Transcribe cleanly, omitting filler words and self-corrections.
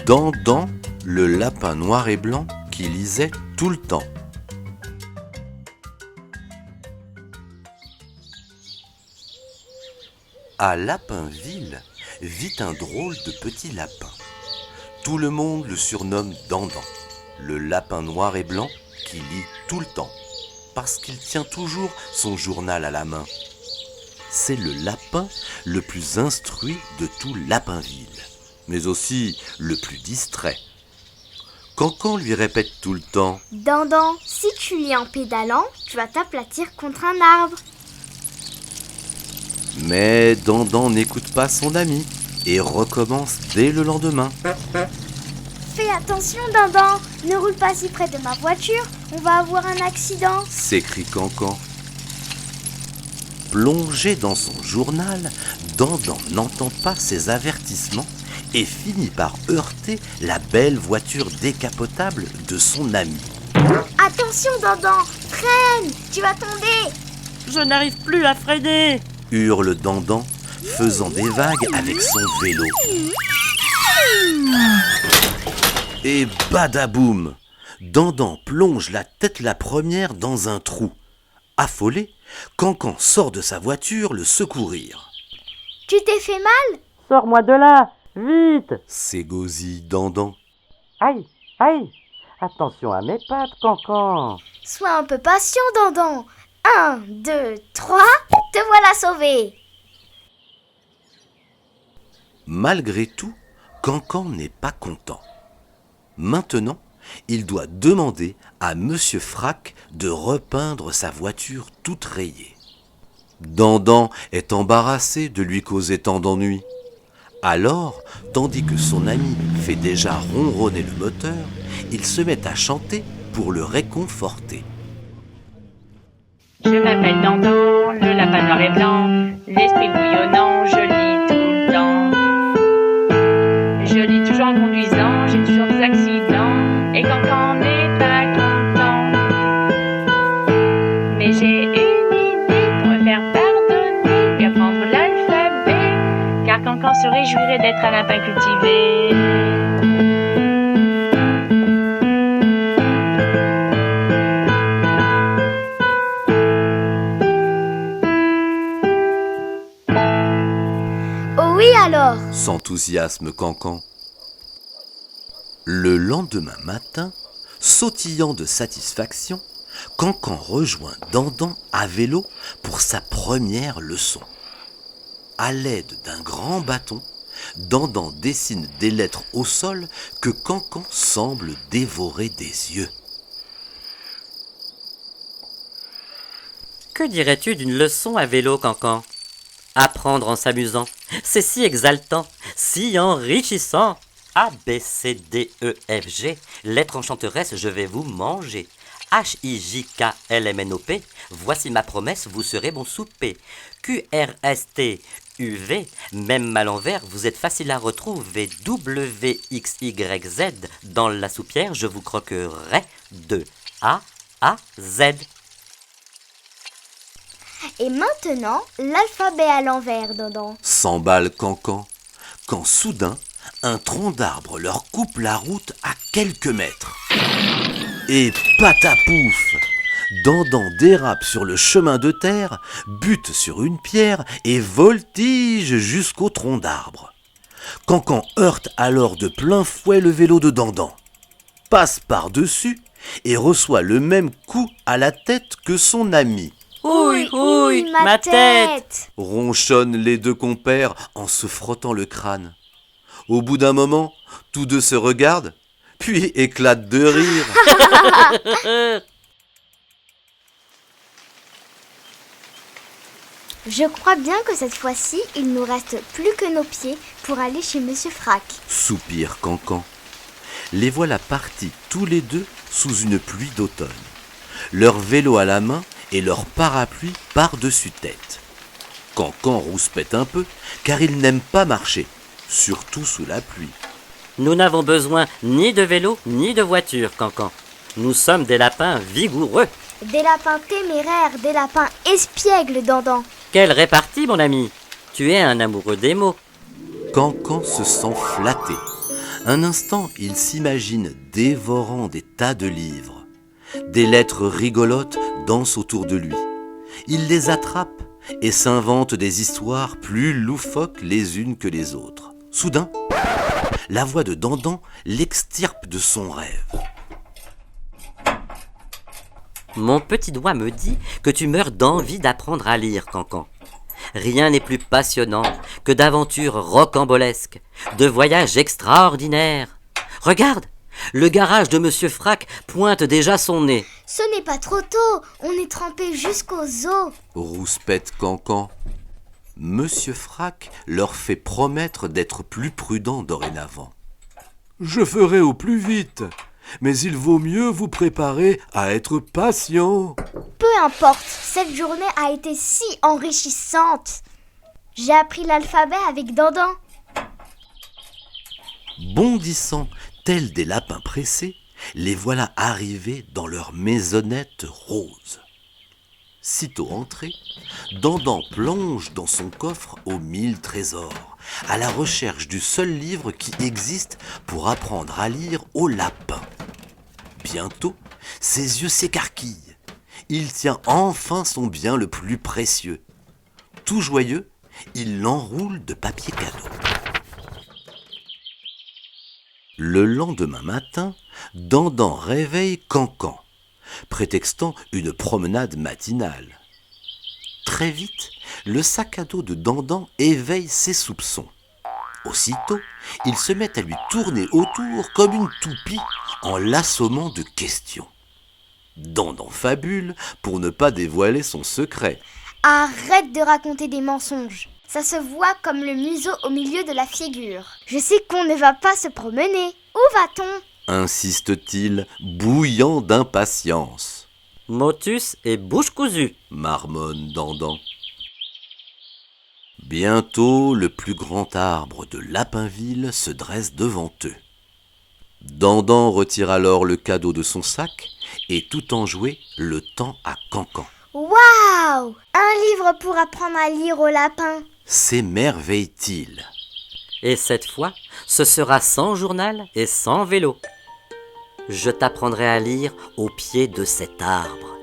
Dandan, le lapin noir et blanc qui lisait tout le temps. À Lapinville vit un drôle de petit lapin. Tout le monde le surnomme Dandan, le lapin noir et blanc qui lit tout le temps, parce qu'il tient toujours son journal à la main. C'est le lapin le plus instruit de tout Lapinville, mais aussi le plus distrait. Cancan lui répète tout le temps « Dandan, si tu lis en pédalant, tu vas t'aplatir contre un arbre. » Mais Dandan n'écoute pas son ami et recommence dès le lendemain. Fais attention, Dandan, ne roule pas si près de ma voiture, on va avoir un accident. S'écrie Cancan. Plongé dans son journal, Dandan n'entend pas ses avertissements et finit par heurter la belle voiture décapotable de son ami. Attention, Dandan, freine, tu vas tomber. Je n'arrive plus à freiner. Hurle Dandan, faisant des vagues avec son vélo. Et badaboum! Dandan plonge la tête la première dans un trou. Affolé, Cancan sort de sa voiture le secourir. Tu t'es fait mal? Sors-moi de là, vite! S'égosille Dandan. Aïe, aïe! Attention à mes pattes, Cancan! Sois un peu patient, Dandan. 1, 2, 3, te voilà sauvé. Malgré tout, Cancan n'est pas content. Maintenant, il doit demander à Monsieur Frac de repeindre sa voiture toute rayée. Dandan est embarrassé de lui causer tant d'ennuis. Alors, tandis que son ami fait déjà ronronner le moteur, il se met à chanter pour le réconforter. Je m'appelle Dandan, le lapin noir et blanc, l'esprit bouillonnant, je lis tout le temps. Je lis toujours en conduisant, j'ai toujours des accidents, et Cancan n'est pas content. Mais j'ai une idée pour me faire pardonner, lui apprendre l'alphabet, car Cancan se réjouirait d'être un lapin cultivé. Oui alors. S'enthousiasme Cancan. Le lendemain matin, sautillant de satisfaction, Cancan rejoint Dandan à vélo pour sa première leçon. À l'aide d'un grand bâton, Dandan dessine des lettres au sol que Cancan semble dévorer des yeux. Que dirais-tu d'une leçon à vélo, Cancan? Apprendre en s'amusant, c'est si exaltant, si enrichissant. A, B, C, D, E, F, G, lettres enchanteresses, je vais vous manger. H, I, J, K, L, M, N, O, P, voici ma promesse, vous serez mon souper. Q, R, S, T, U, V, même à l'envers, vous êtes facile à retrouver. W, X, Y, Z, dans la soupière, je vous croquerai de A à Z. Et maintenant, l'alphabet à l'envers, Dandan. S'emballe Cancan, quand soudain, un tronc d'arbre leur coupe la route à quelques mètres. Et patapouf! Dandan dérape sur le chemin de terre, bute sur une pierre et voltige jusqu'au tronc d'arbre. Cancan heurte alors de plein fouet le vélo de Dandan, passe par-dessus et reçoit le même coup à la tête que son ami. Ouille, ouille, ma tête! Ronchonnent les deux compères en se frottant le crâne. Au bout d'un moment, tous deux se regardent, puis éclatent de rire. Je crois bien que cette fois-ci, il nous reste plus que nos pieds pour aller chez Monsieur Frac. Soupire Cancan. Les voilà partis tous les deux sous une pluie d'automne, leur vélo à la main et leur parapluie par-dessus tête. Cancan rouspète un peu, car il n'aime pas marcher, surtout sous la pluie. Nous n'avons besoin ni de vélo ni de voiture, Cancan. Nous sommes des lapins vigoureux. Des lapins téméraires, des lapins espiègles, Dandan. Quelle répartie, mon ami! Tu es un amoureux des mots. Cancan se sent flatté. Un instant, il s'imagine dévorant des tas de livres. Des lettres rigolotes dansent autour de lui. Il les attrape et s'invente des histoires plus loufoques les unes que les autres. Soudain, la voix de Dandan l'extirpe de son rêve. Mon petit doigt me dit que tu meurs d'envie d'apprendre à lire, Cancan. Rien n'est plus passionnant que d'aventures rocambolesques, de voyages extraordinaires. Regarde, le garage de Monsieur Frac pointe déjà son nez. Ce n'est pas trop tôt, on est trempé jusqu'aux os. Rouspète Cancan. Monsieur Frac leur fait promettre d'être plus prudents dorénavant. Je ferai au plus vite, mais il vaut mieux vous préparer à être patient. Peu importe, cette journée a été si enrichissante. J'ai appris l'alphabet avec Dandan. Bondissant tels des lapins pressés, les voilà arrivés dans leur maisonnette rose. Sitôt entrés, Dandan plonge dans son coffre aux 1000 trésors, à la recherche du seul livre qui existe pour apprendre à lire aux lapins. Bientôt, ses yeux s'écarquillent. Il tient enfin son bien le plus précieux. Tout joyeux, il l'enroule de papier cadeau. Le lendemain matin, Dandan réveille Cancan, prétextant une promenade matinale. Très vite, le sac à dos de Dandan éveille ses soupçons. Aussitôt, il se met à lui tourner autour comme une toupie en l'assommant de questions. Dandan fabule pour ne pas dévoiler son secret. Arrête de raconter des mensonges. Ça se voit comme le museau au milieu de la figure. Je sais qu'on ne va pas se promener. Où va-t-on ? Insiste-t-il, bouillant d'impatience. Motus et bouche cousue. Marmonne Dandan. Bientôt, le plus grand arbre de Lapinville se dresse devant eux. Dandan retire alors le cadeau de son sac et tout enjoué le tend à Cancan. Waouh ! Un livre pour apprendre à lire au lapin. S'émerveille-t-il. Et cette fois, ce sera sans journal et sans vélo. Je t'apprendrai à lire au pied de cet arbre.